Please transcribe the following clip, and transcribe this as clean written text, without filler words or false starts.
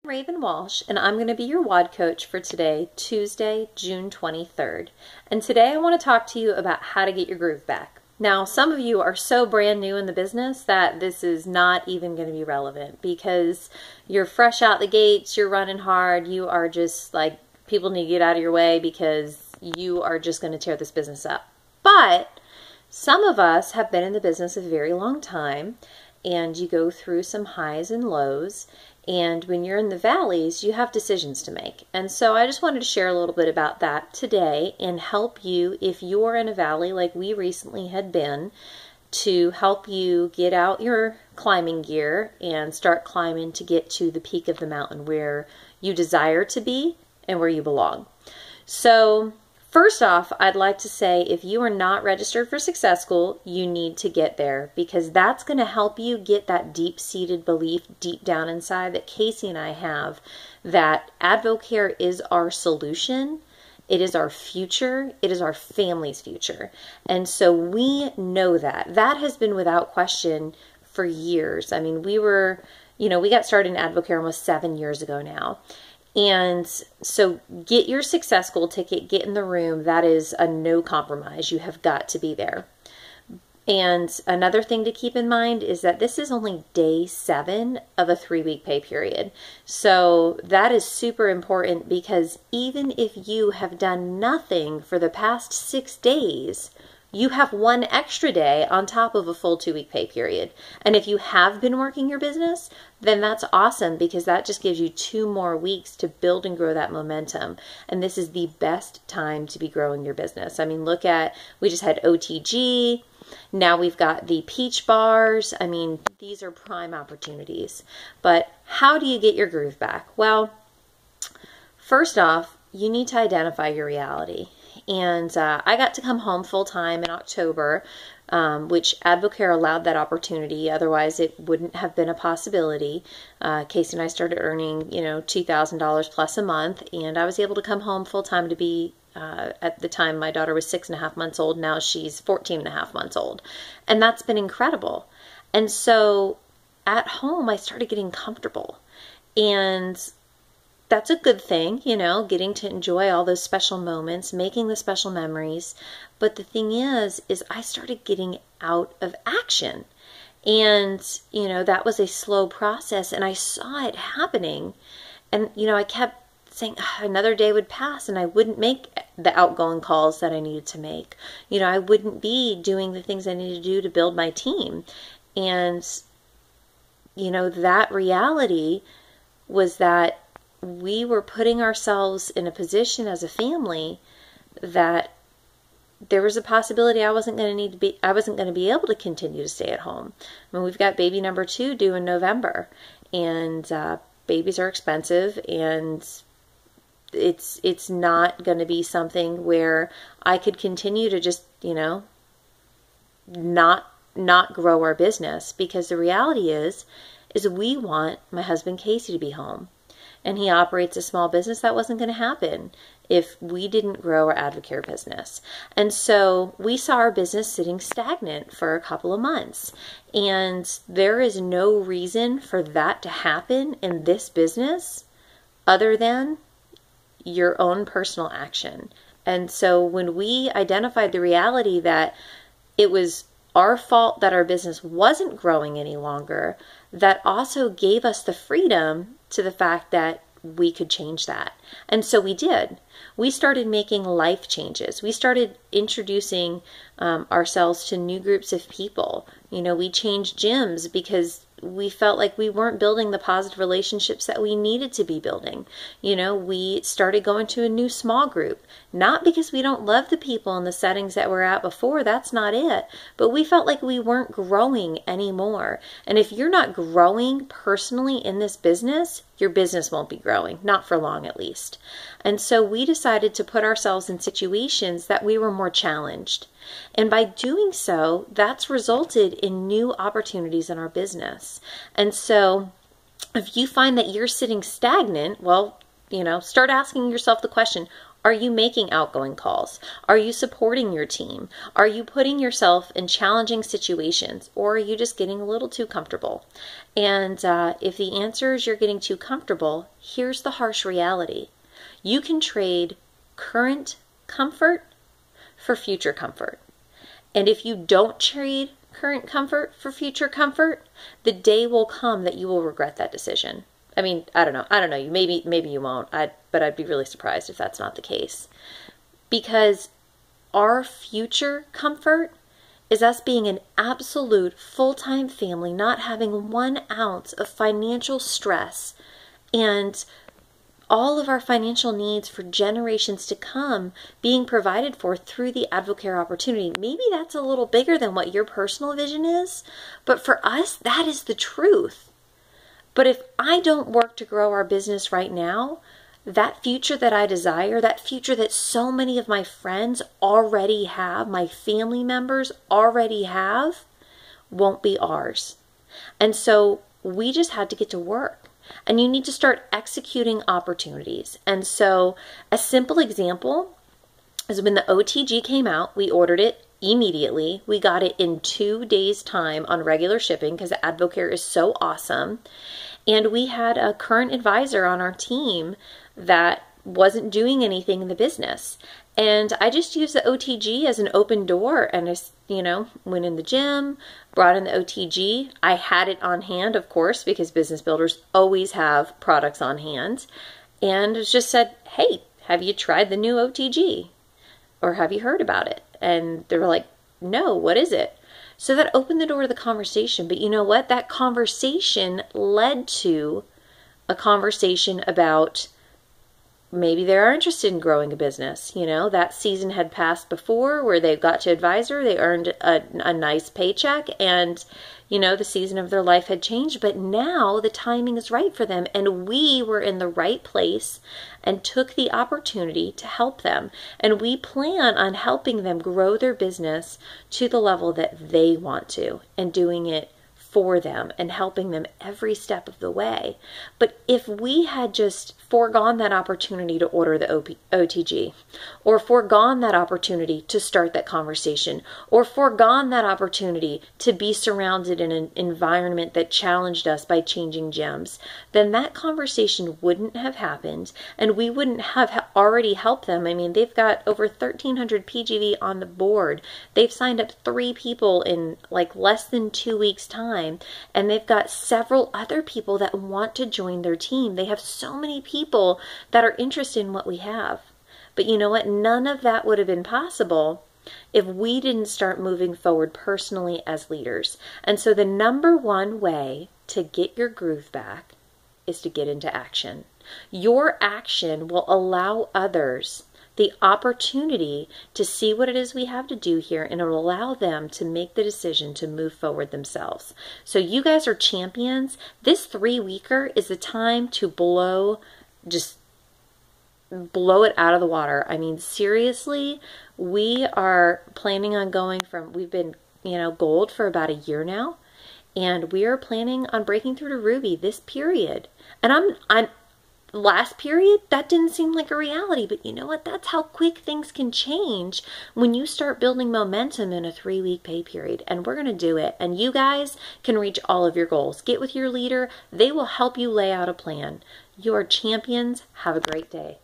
Raven Walsh, and I'm going to be your WOD coach for today, Tuesday, June 23rd. And today I want to talk to you about how to get your groove back. Now, some of you are so brand new in the business that this is not even going to be relevant because you're fresh out the gates, you're running hard, you are just like, people need to get out of your way because you are just going to tear this business up. But some of us have been in the business a very long time, and you go through some highs and lows. And when you're in the valleys, you have decisions to make. And so I just wanted to share a little bit about that today and help you if you're in a valley like we recently had been, to help you get out your climbing gear and start climbing to get to the peak of the mountain where you desire to be and where you belong. So first off, I'd like to say if you are not registered for Success School, you need to get there because that's going to help you get that deep-seated belief deep down inside that Casey and I have, that AdvoCare is our solution. It is our future. It is our family's future. And so we know that. That has been without question for years. I mean, we got started in AdvoCare almost 7 years ago now. And so get your Success School ticket, get in the room. That is a no compromise. You have got to be there. And another thing to keep in mind is that this is only day 7 of a 3-week pay period. So that is super important because even if you have done nothing for the past 6 days, you have 1 extra day on top of a full 2-week pay period. And if you have been working your business, then that's awesome because that just gives you 2 more weeks to build and grow that momentum. And this is the best time to be growing your business. I mean, we just had OTG. Now we've got the peach bars. I mean, these are prime opportunities. But how do you get your groove back? Well, first off, you need to identify your reality. And I got to come home full-time in October, which AdvoCare allowed that opportunity. Otherwise, it wouldn't have been a possibility. Casey and I started earning, $2,000 plus a month, and I was able to come home full-time to be, at the time, my daughter was 6.5 months old. Now she's 14.5 months old. And that's been incredible. And so at home, I started getting comfortable. And that's a good thing, getting to enjoy all those special moments, making the special memories. But the thing is I started getting out of action. And, that was a slow process and I saw it happening. And, I kept saying another day would pass and I wouldn't make the outgoing calls that I needed to make. I wouldn't be doing the things I needed to do to build my team. And, that reality was that we were putting ourselves in a position as a family that there was a possibility I wasn't going to be able to continue to stay at home. I mean, we've got baby number 2 due in November, and babies are expensive, and it's not going to be something where I could continue to just, not grow our business, because the reality is we want my husband Casey to be home. And he operates a small business. That wasn't going to happen if we didn't grow our AdvoCare business. And so we saw our business sitting stagnant for a couple of months. And there is no reason for that to happen in this business other than your own personal action. And so when we identified the reality that it was our fault that our business wasn't growing any longer, that also gave us the freedom to the fact that we could change that. And so we did. We started making life changes. We started introducing ourselves to new groups of people. We changed gyms because we felt like we weren't building the positive relationships that we needed to be building. We started going to a new small group, not because we don't love the people in the settings that we're at before. That's not it. But we felt like we weren't growing anymore. And if you're not growing personally in this business, your business won't be growing, not for long at least. And so we decided to put ourselves in situations that we were more challenged. And by doing so, that's resulted in new opportunities in our business. And so if you find that you're sitting stagnant, well, start asking yourself the question, Are you making outgoing calls? Are you supporting your team? Are you putting yourself in challenging situations? Or are you just getting a little too comfortable? And if the answer is you're getting too comfortable, here's the harsh reality. You can trade current comfort for future comfort. And if you don't trade current comfort for future comfort, the day will come that you will regret that decision. I mean, I don't know. You maybe you won't. But I'd be really surprised if that's not the case. Because our future comfort is us being an absolute full-time family, not having 1 ounce of financial stress, and all of our financial needs for generations to come being provided for through the AdvoCare opportunity. Maybe that's a little bigger than what your personal vision is, but for us, that is the truth. But if I don't work to grow our business right now, that future that I desire, that future that so many of my friends already have, my family members already have, won't be ours. And so we just had to get to work. And you need to start executing opportunities. And so a simple example is when the OTG came out, we ordered it immediately. We got it in 2 days' time on regular shipping because AdvoCare is so awesome. And we had a current advisor on our team that wasn't doing anything in the business. And I just used the OTG as an open door, and I, went in the gym, brought in the OTG. I had it on hand, of course, because business builders always have products on hand. And it just said, hey, have you tried the new OTG? Or have you heard about it? And they were like, no, what is it? So that opened the door to the conversation. But you know what? That conversation led to a conversation about maybe they are interested in growing a business. That season had passed before where they got to advisor, they earned a nice paycheck, and the season of their life had changed, but now the timing is right for them, and we were in the right place and took the opportunity to help them. And we plan on helping them grow their business to the level that they want to, and doing it for them and helping them every step of the way. But if we had just foregone that opportunity to order the OTG, or foregone that opportunity to start that conversation, or foregone that opportunity to be surrounded in an environment that challenged us by changing gems, then that conversation wouldn't have happened, and we wouldn't have already helped them. I mean, they've got over 1,300 PGV on the board. They've signed up 3 people in like less than 2 weeks' time. And they've got several other people that want to join their team. They have so many people that are interested in what we have. But you know what? None of that would have been possible if we didn't start moving forward personally as leaders. And so the number one way to get your groove back is to get into action. Your action will allow others the opportunity to see what it is we have to do here, and it will allow them to make the decision to move forward themselves. So you guys are champions. This 3-weeker is the time to blow it out of the water. I mean, seriously, we are planning on going from, we've been, gold for about a year now, and we are planning on breaking through to ruby this period. And I'm last period, that didn't seem like a reality, but you know what? That's how quick things can change when you start building momentum in a 3-week pay period. And we're going to do it. And you guys can reach all of your goals. Get with your leader. They will help you lay out a plan. You are champions. Have a great day.